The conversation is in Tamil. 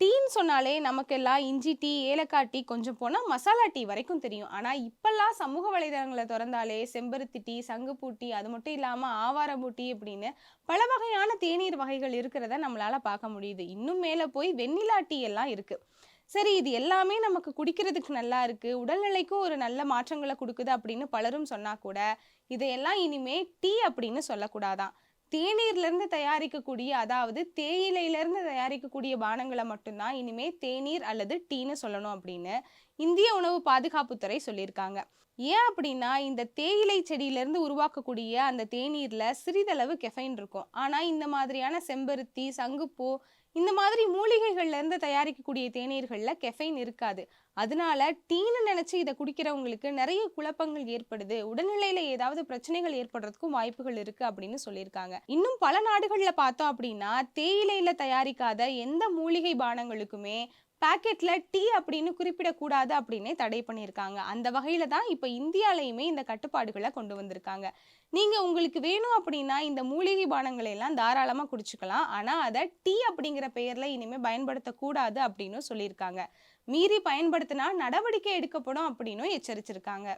டீன்னு சொன்னாலே நமக்கெல்லாம் இஞ்சி டீ, ஏலக்காய் டீ, கொஞ்சம் போனா மசாலா டீ வரைக்கும் தெரியும். ஆனா, இப்பல்லாம் சமூக வலைதளங்கள தொறந்தாலே செம்பருத்தி டீ, சங்குப்பூ டீ, அது மட்டும் இல்லாம ஆவாரம்பூ டீ இப்படின்னு பல வகையான தேநீர் வகைகள் இருக்கிறத நம்மளால பார்க்க முடியுது. இன்னும் மேல போய் வெண்ணிலா டீ எல்லாம் இருக்கு. சரி, இது எல்லாமே நமக்கு குடிக்கிறதுக்கு நல்லா இருக்கு. உடல்நிலைக்கும் ஒரு நல்ல மாற்றங்கள குடுக்குது அப்படின்னு பலரும் சொன்னா கூட, இதையெல்லாம் இனிமே டீ அப்படின்னு சொல்லக்கூடாதாம். தேநீர்லேருந்து தயாரிக்கக்கூடிய, அதாவது தேயிலையிலேருந்து தயாரிக்கக்கூடிய பானங்கள மட்டும் தான் இனிமே தேநீர் அல்லது டீன்னு சொல்லணும் அப்படின்னு இந்திய உணவு பாதுகாப்புத்துறை சொல்லியிருக்காங்க. ஏன் அப்படின்னா, இந்த தேயிலை செடியிலேருந்து உருவாக்கக்கூடிய அந்த தேநீர்ல சிறிதளவு கெஃபைன் இருக்கும். ஆனா, இந்த மாதிரியான செம்பருத்தி, சங்குப்பூ இந்த மாதிரி மூலிகைகள்லேருந்து தயாரிக்கக்கூடிய தேநீர்கள்ல கெஃபைன் இருக்காது. அதனால டீன்னு நெனச்சு இத குடிக்கிறவங்களுக்கு நெறைய குழப்பங்கள் ஏற்படுது. உடல்நிலையில ஏதாவது பிரச்சனைகள் ஏற்படுறதுக்கும் வாய்ப்புகள் இருக்கு அப்படின்னு சொல்லியிருக்காங்க. இன்னும் பல நாடுகள்ல பார்த்தோம் அப்படின்னா, தேயிலையில தயாரிக்காத எந்த மூலிகை பானங்களுக்குமே பாக்கெட்ல டீ அப்படின்னு குறிப்பிடக்கூடாது அப்படின்னே தடை பண்ணியிருக்காங்க. அந்த வகையில தான் இப்ப இந்தியாலயுமே இந்த கட்டுப்பாடுகள கொண்டு வந்திருக்காங்க. நீங்க உங்களுக்கு வேணும் அப்படின்னா, இந்த மூலிகை பானங்களை எல்லாம் தாராளமா குடிச்சுக்கலாம். ஆனா, அத டீ அப்படிங்கிற பெயர்ல இனிமே பயன்படுத்தக்கூடாது அப்படின்னும் சொல்லியிருக்காங்க. மீறி பயன்படுத்தினா நடவடிக்கை எடுக்கப்படும் அப்படின்னும் எச்சரிச்சிருக்காங்க.